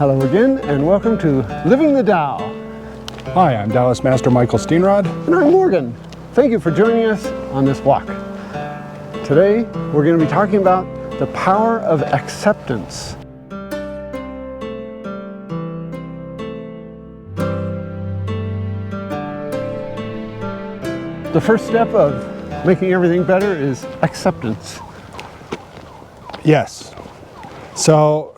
Hello again, and welcome to Living the Tao. Hi, I'm Taoist Master Mikel Steenrod. And I'm Morgan. Thank you for joining us on this walk. Today, we're going to be talking about the power of acceptance. The first step of making everything better is acceptance. Yes. So,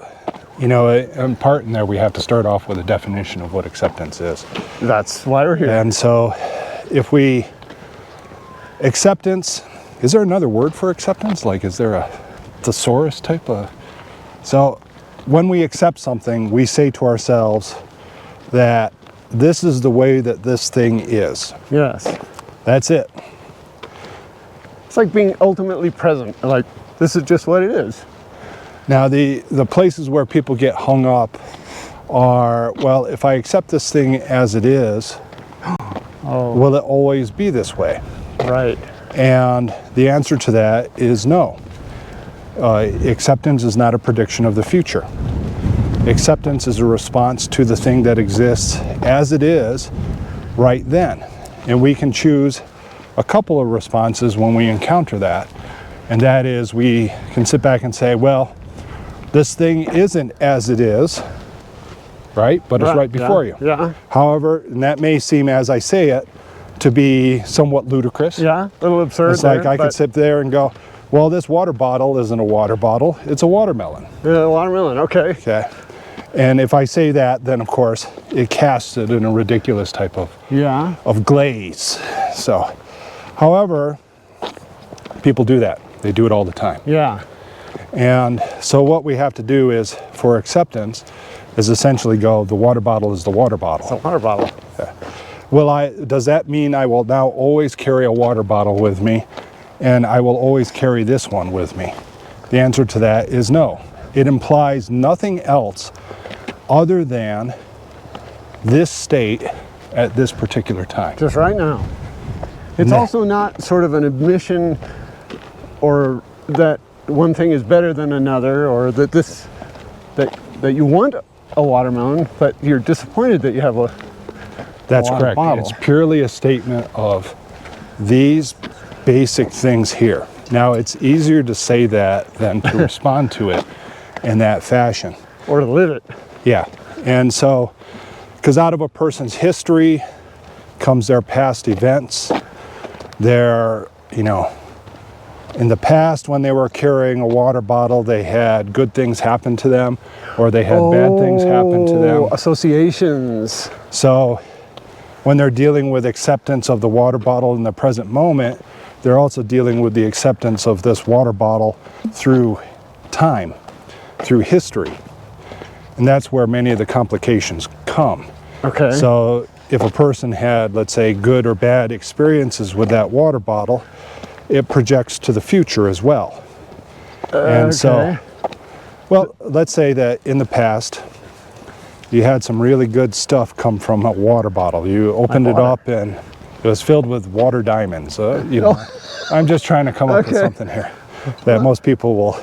in part in there we have to start off with a definition of what acceptance is. That's why we're here. And so, acceptance, is there another word for acceptance? Like, is there a thesaurus type of? So, when we accept something, we say to ourselves that this is the way that this thing is. Yes. That's it. It's like being ultimately present. Like, this is just what it is. Now, the places where people get hung up are, well, if I accept this thing as it is, will it always be this way? Right. And the answer to that is no. Acceptance is not a prediction of the future. Acceptance is a response to the thing that exists as it is right then. And we can choose a couple of responses when we encounter that. And that is, we can sit back and say, well, this thing isn't as it is, right? But it's right before you. Yeah. However, and that may seem, as I say it, to be somewhat ludicrous. Yeah, a little absurd. It's like I could sit there and go, well, this water bottle isn't a water bottle, it's a watermelon. Yeah, watermelon, okay. Okay. And if I say that, then of course, it casts it in a ridiculous type of glaze. So, however, people do that. They do it all the time. Yeah. And so what we have to do is, for acceptance, is essentially go, the water bottle is the water bottle. It's a water bottle. Yeah. Well, does that mean I will now always carry a water bottle with me, and I will always carry this one with me? The answer to that is no. It implies nothing else other than this state at this particular time. Just right now. It's also not sort of an admission or that one thing is better than another, or that that you want a watermelon, but you're disappointed that you have a That's water correct. bottle. It's purely a statement of these basic things here. Now, it's easier to say that than to respond to it in that fashion. Or to live it. Yeah. And so, because out of a person's history comes their past events, their, in the past when they were carrying a water bottle, they had good things happen to them, or they had bad things happen to them. Associations. So when they're dealing with acceptance of the water bottle in the present moment, they're also dealing with the acceptance of this water bottle through time, through history. And that's where many of the complications come. Okay. So if a person had, let's say, good or bad experiences with that water bottle, it projects to the future as well. And so, well, let's say that in the past, you had some really good stuff come from a water bottle. You opened it up and it was filled with water diamonds. I'm just trying to come up with something here that most people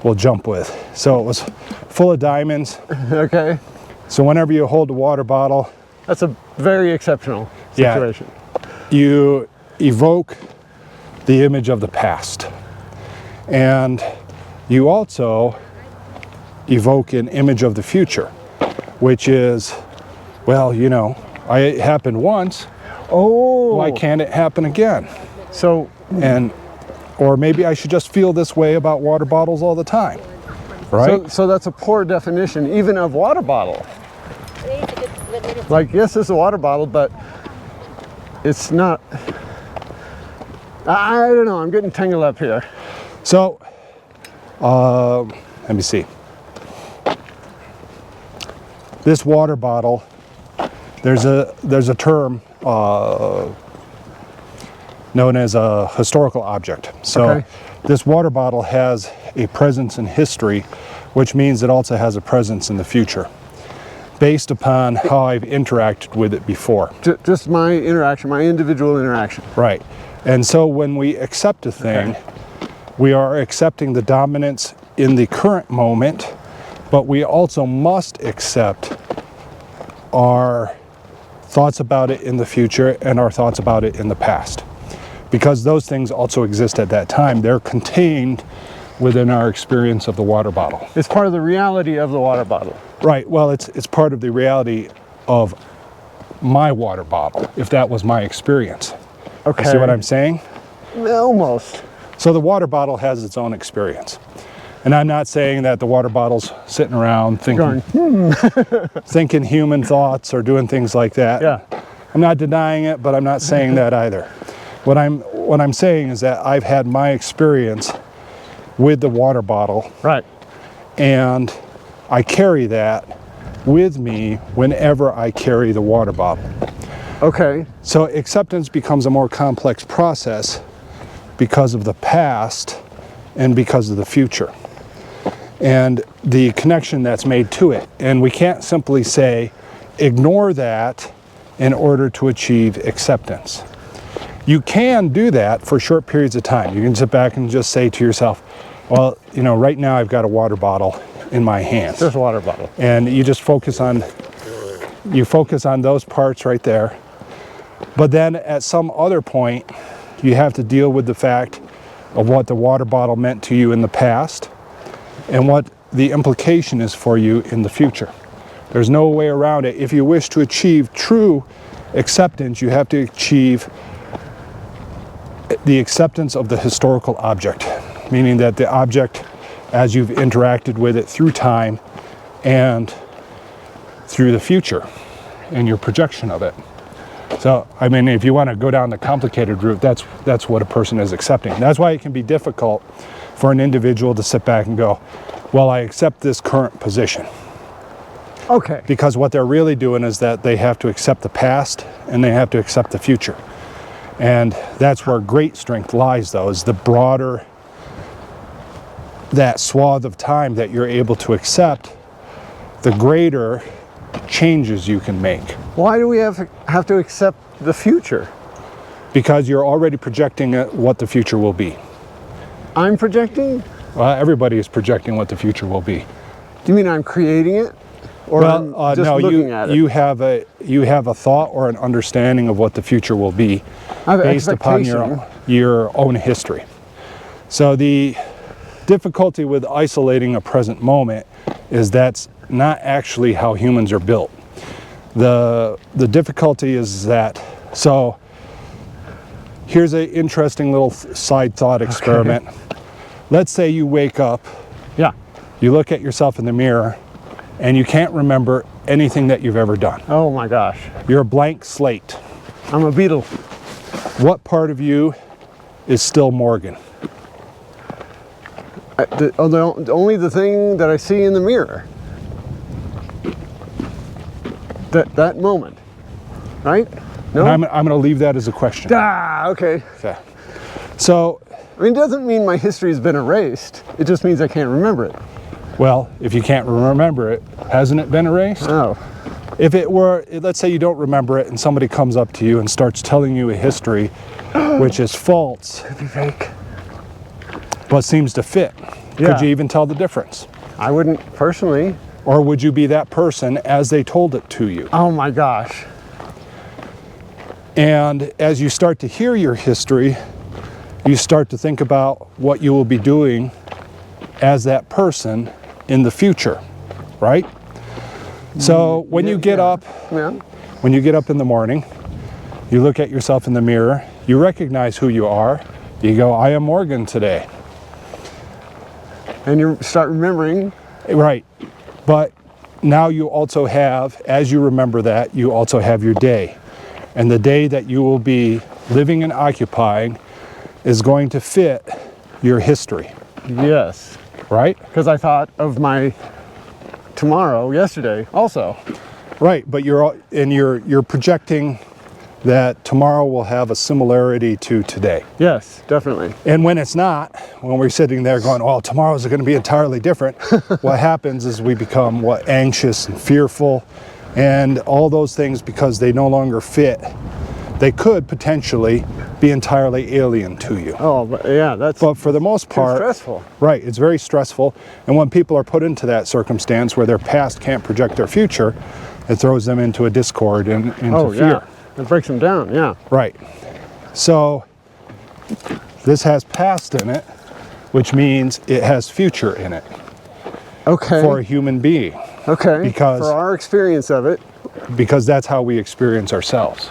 will jump with. So it was full of diamonds. Okay. So whenever you hold a water bottle, that's a very exceptional situation. You evoke the image of the past. And you also evoke an image of the future, which is, well, it happened once. Oh. Why can't it happen again? So, or maybe I should just feel this way about water bottles all the time, right? So that's a poor definition, even of water bottle. Like, yes, it's a water bottle, but it's not. I don't know. I'm getting tangled up here. So, let me see. This water bottle, there's a term known as a historical object. So this water bottle has a presence in history, which means it also has a presence in the future, based upon how I've interacted with it before. Just my interaction, my individual interaction. Right. And so when we accept a thing, we are accepting the dominance in the current moment but we also must accept our thoughts about it in the future and our thoughts about it in the past, because those things also exist at that time. They're contained within our experience of the water bottle. It's part of the reality of the water bottle. Right. Well, it's part of the reality of my water bottle, if that was my experience. Okay. You see what I'm saying? Almost. So the water bottle has its own experience. And I'm not saying that the water bottle's sitting around thinking, thinking human thoughts or doing things like that. Yeah. I'm not denying it, but I'm not saying that either. What I'm saying is that I've had my experience with the water bottle. Right. And I carry that with me whenever I carry the water bottle. Okay. So acceptance becomes a more complex process because of the past and because of the future and the connection that's made to it. And we can't simply say, ignore that in order to achieve acceptance. You can do that for short periods of time. You can sit back and just say to yourself, well, you know, right now I've got a water bottle in my hands. Just a water bottle. And you just focus on those parts right there. But then at some other point, you have to deal with the fact of what the water bottle meant to you in the past and what the implication is for you in the future. There's no way around it. If you wish to achieve true acceptance, you have to achieve the acceptance of the historical object, meaning that the object, as you've interacted with it through time and through the future and your projection of it. So, I mean, if you want to go down the complicated route, that's what a person is accepting. That's why it can be difficult for an individual to sit back and go, well, I accept this current position. Okay. Because what they're really doing is that they have to accept the past and they have to accept the future. And that's where great strength lies, though, is the broader that swath of time that you're able to accept, the greater changes you can make. Why do we have to accept the future? Because you're already projecting what the future will be. I'm projecting? Well, everybody is projecting what the future will be. Do you mean I'm creating it? Or I'm just no, looking at it? you have a thought or an understanding of what the future will be I have an based upon your own history. So the difficulty with isolating a present moment is that's not actually how humans are built. The difficulty is that, so here's an interesting little side thought experiment. Okay. Let's say you wake up, you look at yourself in the mirror, and you can't remember anything that you've ever done. Oh my gosh. You're a blank slate. I'm a beetle. What part of you is still Morgan? Only the thing that I see in the mirror. That moment, right? No? And I'm going to leave that as a question. Okay. Okay. So, I mean, it doesn't mean my history has been erased. It just means I can't remember it. Well, if you can't remember it, hasn't it been erased? Oh. If it were, let's say you don't remember it and somebody comes up to you and starts telling you a history which is false. Could be fake. But seems to fit. Yeah. Could you even tell the difference? I wouldn't personally. Or would you be that person as they told it to you? Oh my gosh. And as you start to hear your history, you start to think about what you will be doing as that person in the future, right? So when you get up, when you get up in the morning, you look at yourself in the mirror, you recognize who you are, you go, I am Morgan today. And you start remembering. Right. But now you also have, as you remember that, you also have your day. And the day that you will be living and occupying is going to fit your history. Yes. Right? Because I thought of my tomorrow yesterday also. Right, but you're projecting that tomorrow will have a similarity to today. Yes, definitely. And when it's not, when we're sitting there going, oh, tomorrow's going to be entirely different, what happens is we become anxious and fearful and all those things because they no longer fit they could potentially be entirely alien to you. Oh, but yeah, that's But for the most part, stressful. right, it's very stressful. And when people are put into that circumstance where their past can't project their future, it throws them into a discord and into fear. Yeah, it breaks them down. Yeah. Right. So this has past in it, which means it has future in it Okay. for a human being, Okay. because- for our experience of it. because that's how we experience ourselves.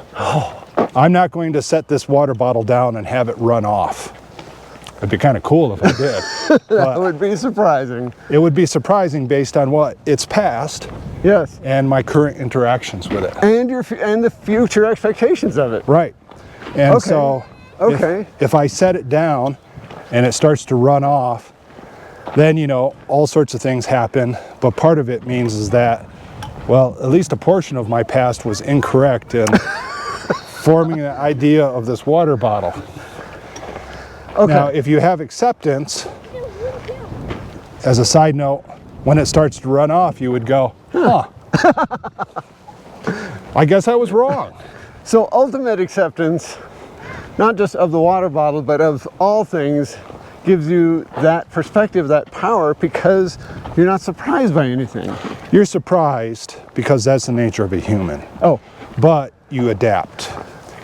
I'm not going to set this water bottle down and have it run off. It'd be kind of cool if I did. That would be surprising. It would be surprising based on what its past Yes. and my current interactions with it. And and the future expectations of it. Right. And Okay. so Okay. if I set it down and it starts to run off, then, you know, all sorts of things happen. But part of it means is that, well, at least a portion of my past was incorrect in forming the idea of this water bottle. Okay. Now, if you have acceptance, as a side note, when it starts to run off, you would go, huh, I guess I was wrong. So ultimate acceptance, not just of the water bottle, but of all things, gives you that perspective, that power, because you're not surprised by anything. You're surprised because that's the nature of a human, Oh, but you adapt.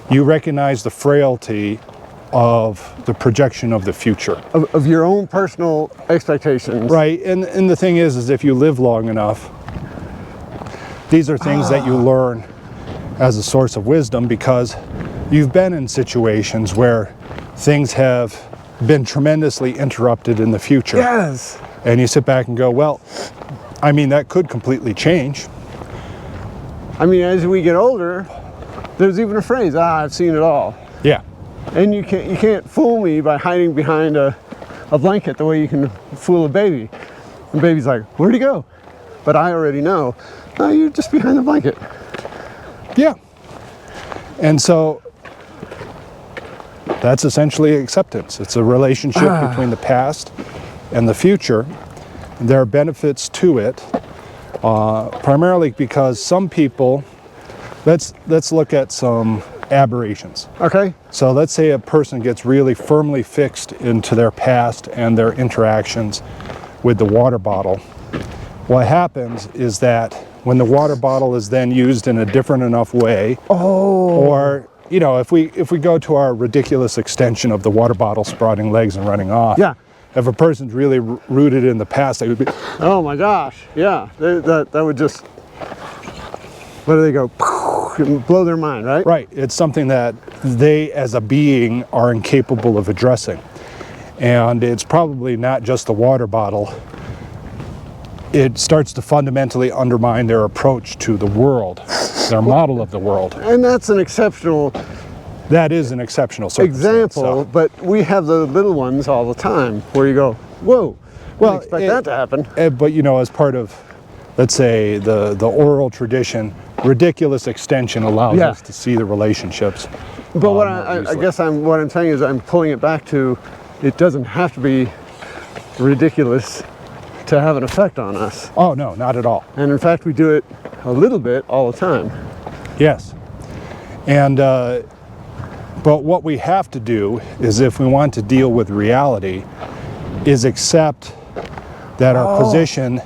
You recognize the frailty of the projection of the future. of your own personal expectations. Right, and the thing is if you live long enough, these are things that you learn as a source of wisdom, because you've been in situations where things have been tremendously interrupted in the future. Yes. And you sit back and go, well, I mean, that could completely change. I mean, as we get older, there's even a phrase, I've seen it all. Yeah. And you can't fool me by hiding behind a blanket the way you can fool a baby. The baby's like, where'd he go? But I already know, oh, you're just behind the blanket. Yeah. And so that's essentially acceptance. It's a relationship between the past and the future. There are benefits to it, primarily because some people, let's look at some aberrations. Okay. So let's say a person gets really firmly fixed into their past and their interactions with the water bottle. What happens is that when the water bottle is then used in a different enough way, or, you know, if we go to our ridiculous extension of the water bottle sprouting legs and running off, Yeah. if a person's really rooted in the past, they would be, Oh my gosh. Yeah. That would just, where do they go? Blow their mind, right? right, it's something that they as a being are incapable of addressing. And it's probably not just the water bottle. It starts to fundamentally undermine their approach to the world, their model of the world. And that's an exceptional That is an exceptional circumstance. example, So, but we have the little ones all the time where you go, whoa, well, didn't expect that to happen. But you know, as part of, let's say, the oral tradition, ridiculous extension allows Yeah. us to see the relationships. But what more I easily. guess what I'm saying is I'm pulling it back to, it doesn't have to be ridiculous to have an effect on us. Oh no, not at all. And in fact, we do it a little bit all the time. Yes. And but what we have to do is, if we want to deal with reality, is accept that our position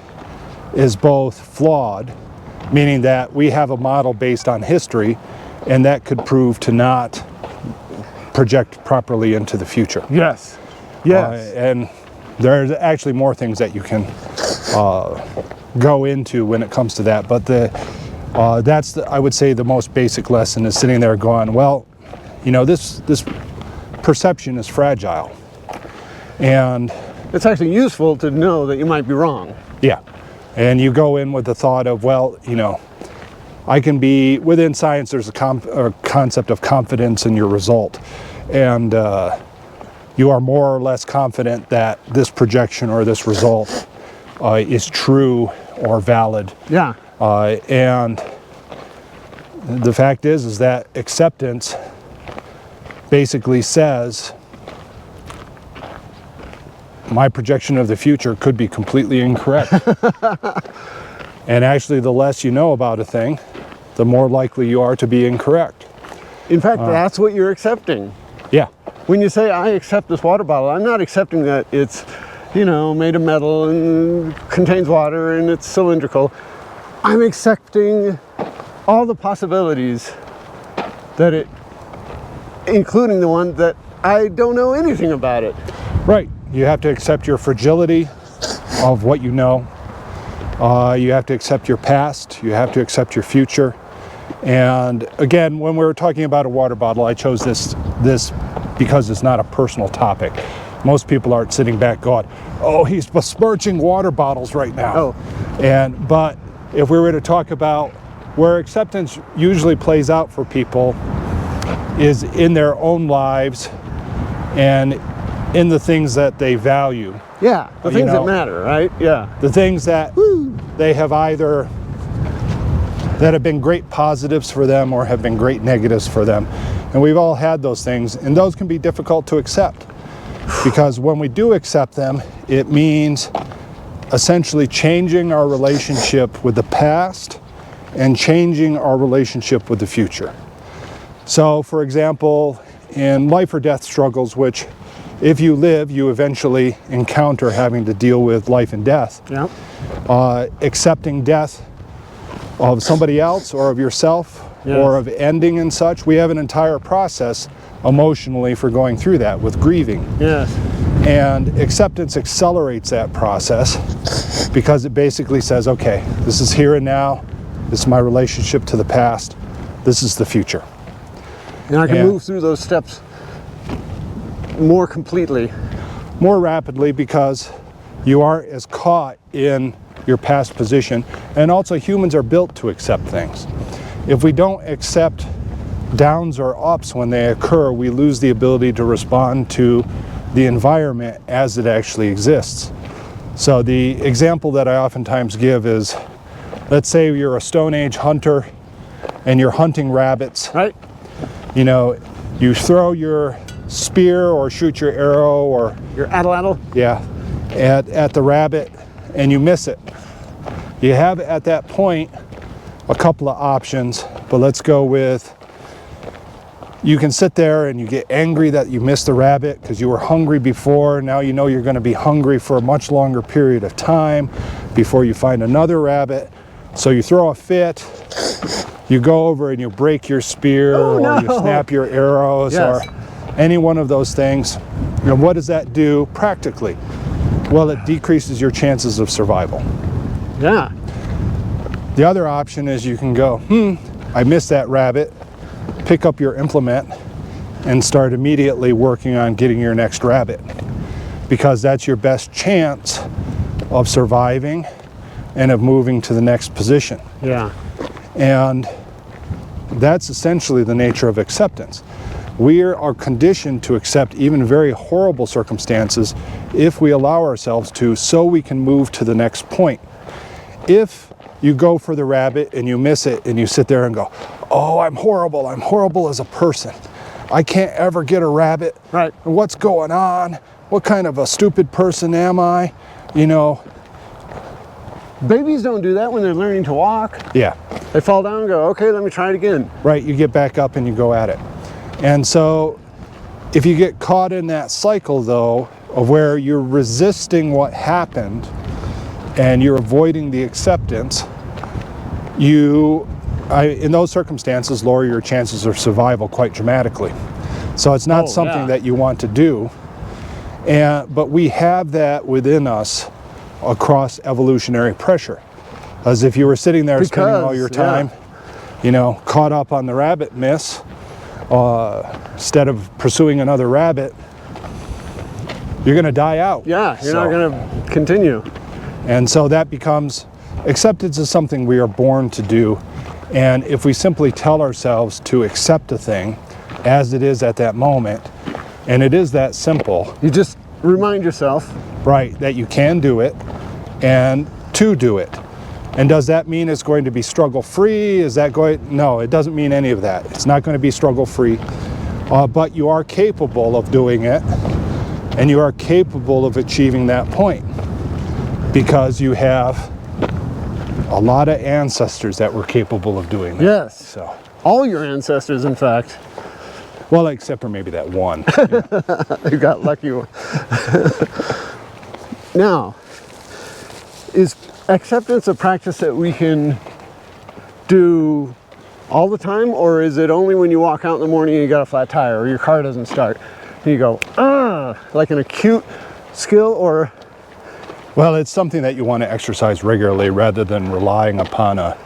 is both flawed, meaning that we have a model based on history, and that could prove to not project properly into the future. Yes. Yes. And there's actually more things that you can go into when it comes to that, but that's I would say the most basic lesson is sitting there going, well, you know, this perception is fragile, and It's actually useful to know that you might be wrong. yeah, and you go in with the thought of, well, you know, I can be, within science there's a concept of confidence in your result, and you are more or less confident that this projection or this result is true or valid. Yeah. And the fact is that acceptance basically says my projection of the future could be completely incorrect. And actually, the less you know about a thing, the more likely you are to be incorrect. In fact, that's what you're accepting. Yeah. When you say, I accept this water bottle, I'm not accepting that it's, made of metal and contains water and it's cylindrical. I'm accepting all the possibilities that it, including the one that I don't know anything about it. Right. You have to accept your fragility of what you know. You have to accept your past. You have to accept your future. And again, when we were talking about a water bottle, I chose this because it's not a personal topic. Most people aren't sitting back going, oh, he's besmirching water bottles right now. Oh. But if we were to talk about where acceptance usually plays out for people is in their own lives and in the things that they value. Yeah, the things that matter, right? Yeah. The things that they have either that have been great positives for them or have been great negatives for them. And we've all had those things, and those can be difficult to accept. Because when we do accept them, it means essentially changing our relationship with the past and changing our relationship with the future. So, for example, in life or death struggles, which if you live, you eventually encounter having to deal with life and death. Yeah. Accepting death of somebody else or of yourself, yes, or of ending and such, we have an entire process emotionally for going through that with grieving. Yes. And acceptance accelerates that process because it basically says, okay, this is here and now, this is my relationship to the past, this is the future. And I can move through those steps more completely. More rapidly because you aren't as caught in your past position. And also humans are built to accept things. If we don't accept downs or ups when they occur, we lose the ability to respond to the environment as it actually exists. So the example that I oftentimes give is, let's say you're a Stone Age hunter and you're hunting rabbits. Right. You throw your spear or shoot your arrow or your atlatl, at the rabbit and you miss it. You have at that point a couple of options, but let's go with, you can sit there and you get angry that you missed the rabbit because you were hungry before. Now you know you're going to be hungry for a much longer period of time before you find another rabbit. So you throw a fit, you go over and you break your spear, or you snap your arrows, or any one of those things. And what does that do practically? Well, it decreases your chances of survival. Yeah. The other option is you can go, I missed that rabbit, pick up your implement and start immediately working on getting your next rabbit, because that's your best chance of surviving and of moving to the next position. Yeah. And that's essentially the nature of acceptance. We are conditioned to accept even very horrible circumstances if we allow ourselves to, so we can move to the next point. If you go for the rabbit and you miss it and you sit there and go, oh, I'm horrible as a person. I can't ever get a rabbit. Right. What's going on? What kind of a stupid person am I? Babies don't do that when they're learning to walk. Yeah. They fall down and go, okay, let me try it again. Right, you get back up and you go at it. And so if you get caught in that cycle, though, of where you're resisting what happened and you're avoiding the acceptance, in those circumstances, lower your chances of survival quite dramatically. So it's not something that you want to do. But we have that within us across evolutionary pressure. As if you were sitting there spending all your time, caught up on the rabbit miss, instead of pursuing another rabbit, you're going to die out. Yeah, you're not going to continue. And so that becomes, acceptance is something we are born to do. And if we simply tell ourselves to accept a thing as it is at that moment, and it is that simple. You just remind yourself. Right, that you can do it and to do it. And does that mean it's going to be struggle-free? No, it doesn't mean any of that. It's not going to be struggle-free, but you are capable of doing it, and you are capable of achieving that point because you have a lot of ancestors that were capable of doing that. Yes. So All your ancestors, in fact. Well, except for maybe that one. You got lucky. Now, is acceptance a practice that we can do all the time, or is it only when you walk out in the morning and you got a flat tire or your car doesn't start and you go, like an acute skill? Or Well, it's something that you want to exercise regularly rather than relying upon a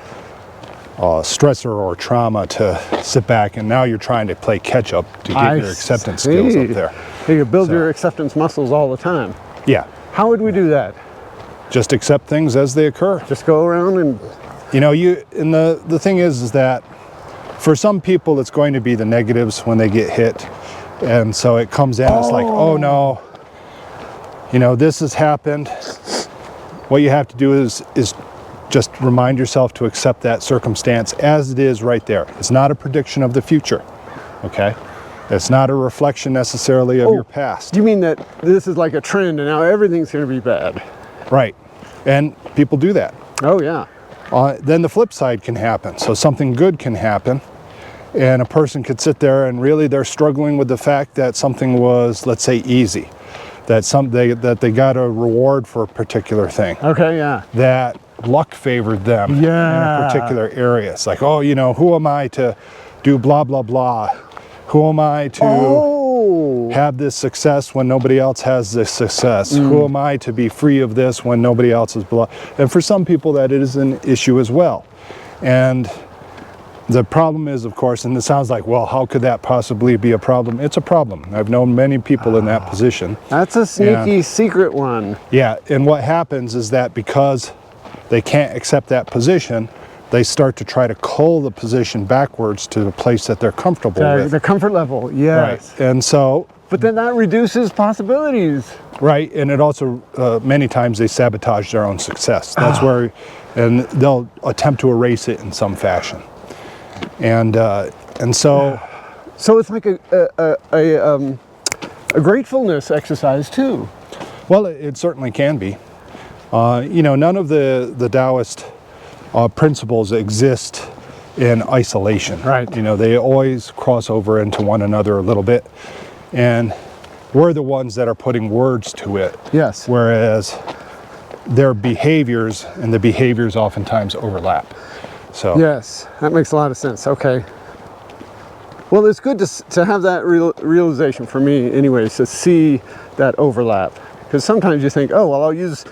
stressor or trauma to sit back and now you're trying to play catch up to get your acceptance skills up there. You build your acceptance muscles all the time. Yeah. How would we do that? Just accept things as they occur. Just go around and... You know, and the thing is that for some people it's going to be the negatives when they get hit. And so it comes in, it's like, oh no, you know, this has happened. What you have to do is just remind yourself to accept that circumstance as it is right there. It's not a prediction of the future, okay? It's not a reflection necessarily of your past. You mean that this is like a trend and now everything's going to be bad? Right, and people do that. Oh yeah. Then the flip side can happen. So something good can happen and a person could sit there and really they're struggling with the fact that something was, let's say, easy. That they got a reward for a particular thing. Okay, yeah. That luck favored them in a particular area. It's like, oh, you know, who am I to do blah, blah, blah? Who am I to have this success when nobody else has this success? Who am I to be free of this when nobody else is blah? And for some people that is an issue as well. And the problem is, of course, and it sounds like, well, how could that possibly be a problem? It's a problem. I've known many people in that position. That's a sneaky secret one. Yeah, and what happens is that because they can't accept that position, they start to try to cull the position backwards to the place that they're comfortable with. The comfort level, yes. Right, and so... But then that reduces possibilities. Right, and it also, many times they sabotage their own success. That's where, and they'll attempt to erase it in some fashion. And so... So it's like a gratefulness exercise too. Well, it certainly can be. You know, none of the Taoist principles exist in isolation. Right. You know, they always cross over into one another a little bit. And we're the ones that are putting words to it. Yes. Whereas their behaviors and the behaviors oftentimes overlap. So. Yes, that makes a lot of sense. Okay. Well, it's good to have that realization for me anyways, to see that overlap. Because sometimes you think, oh, well, I'll use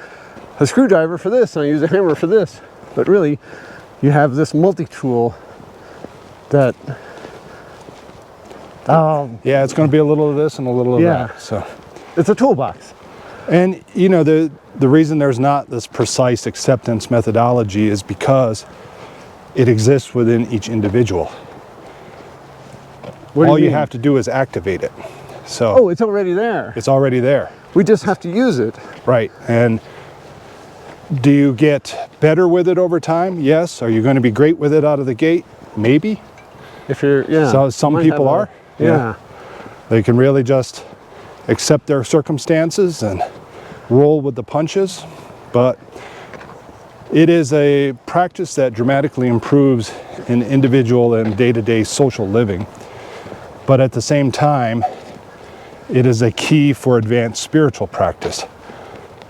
a screwdriver for this and I'll use a hammer for this. But really, you have this multi-tool that... yeah, it's going to be a little of this and a little of that. So it's a toolbox. And, you know, the reason there's not this precise acceptance methodology is because it exists within each individual. All you have to do is activate it. So oh, it's already there. It's already there. We just have to use it. Right. And do you get better with it over time? Yes. Are you going to be great with it out of the gate? Maybe. If you're, yeah. So some people are. Yeah. They can really just accept their circumstances and roll with the punches. But it is a practice that dramatically improves in individual and day-to-day social living. But at the same time, it is a key for advanced spiritual practice.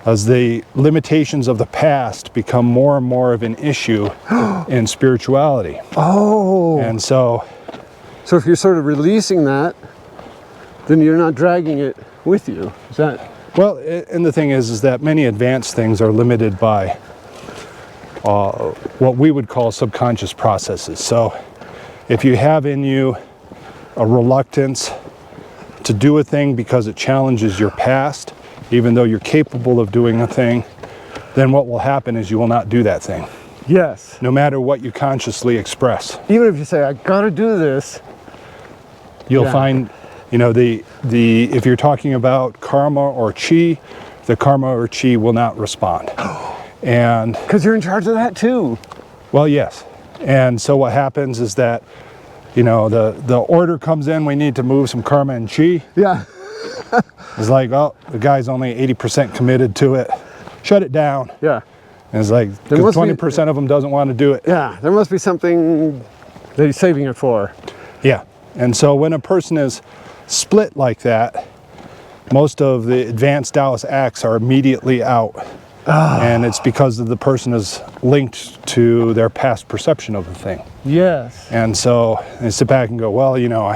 As the limitations of the past become more and more of an issue in spirituality. Oh. And so if you're sort of releasing that, then you're not dragging it with you. Is that? Well, and the thing is that many advanced things are limited by what we would call subconscious processes. So if you have in you a reluctance to do a thing because it challenges your past, even though you're capable of doing a thing, then what will happen is you will not do that thing. Yes. No matter what you consciously express. Even if you say, I gotta do this. You'll find, you know, if you're talking about karma or chi, the karma or chi will not respond. And because you're in charge of that too. Well, yes. And so what happens is that, you know, the order comes in, we need to move some karma and chi. Yeah. It's like, oh, the guy's only 80% committed to it. Shut it down. Yeah. And it's like, because 20% of them doesn't want to do it. Yeah, there must be something that he's saving it for. Yeah. And so when a person is split like that, most of the advanced Taoist acts are immediately out. And it's because the person is linked to their past perception of the thing. Yes. And so they sit back and go, well, you know,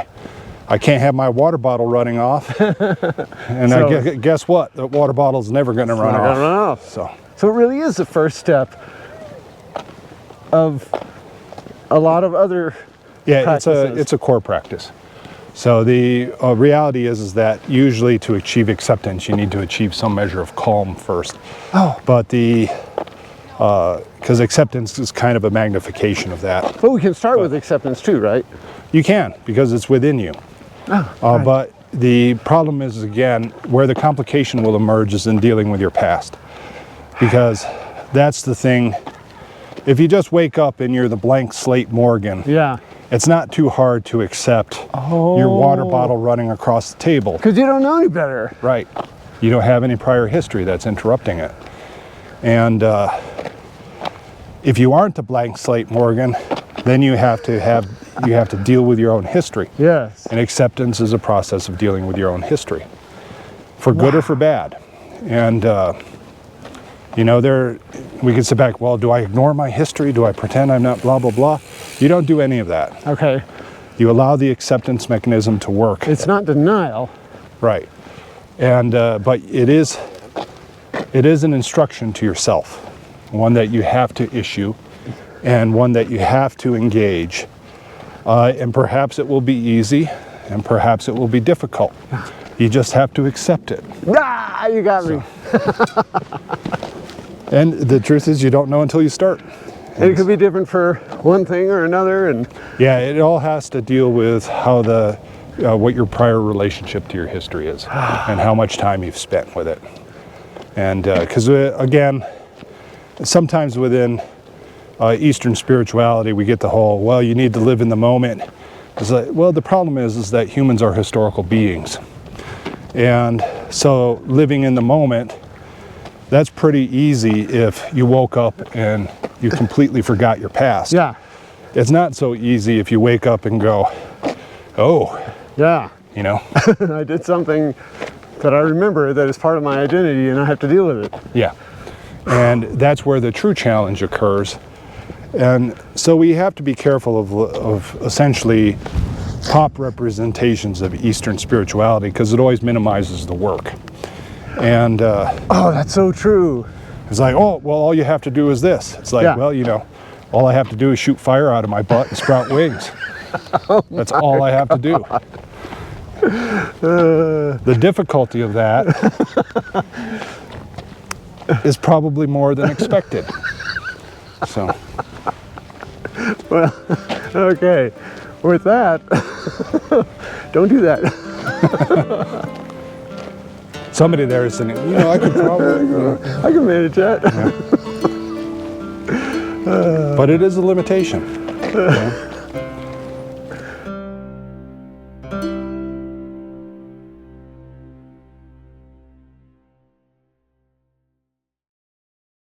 I can't have my water bottle running off. And So, guess what? The water bottle's never going to run off. So it really is the first step of a lot of other practices. It's a core practice. So the reality is that usually to achieve acceptance, you need to achieve some measure of calm first. Oh. But because acceptance is kind of a magnification of that. But we can start with acceptance too, right? You can, because it's within you. Oh, right. But the problem is, again, where the complication will emerge is in dealing with your past. Because that's the thing. If you just wake up and you're the blank slate Morgan, Yeah. it's not too hard to accept your water bottle running across the table. Because you don't know any better. Right. You don't have any prior history that's interrupting it. And if you aren't a blank slate Morgan, then you have to deal with your own history. Yes. And acceptance is a process of dealing with your own history, for good or for bad. And you know, we can sit back, well, do I ignore my history? Do I pretend I'm not blah, blah, blah? You don't do any of that. Okay. You allow the acceptance mechanism to work. It's not denial. Right. And, but it is an instruction to yourself, one that you have to issue and one that you have to engage. And perhaps it will be easy and perhaps it will be difficult. You just have to accept it. Ah, you got me. And the truth is, you don't know until you start. And it could be different for one thing or another, and Yeah, it all has to deal with how what your prior relationship to your history is, and how much time you've spent with it. And because again, sometimes within Eastern spirituality, we get the whole, well, you need to live in the moment. It's like, well, the problem is that humans are historical beings, and so living in the moment, that's pretty easy if you woke up and you completely forgot your past. yeah, It's not so easy if you wake up and go, oh, yeah. you know. I did something that I remember that is part of my identity, and I have to deal with it. Yeah. And that's where the true challenge occurs. And so we have to be careful of essentially pop representations of Eastern spirituality, because it always minimizes the work. And Oh, that's so true. it's like, oh, well, all you have to do is this. It's like, Yeah. well, you know, all I have to do is shoot fire out of my butt and sprout wings. That's all I have to do. The difficulty of that is probably more than expected. So, Well, okay. With that, don't do that. somebody there is saying, you know, I could probably, I can manage that. but it is a limitation. You know?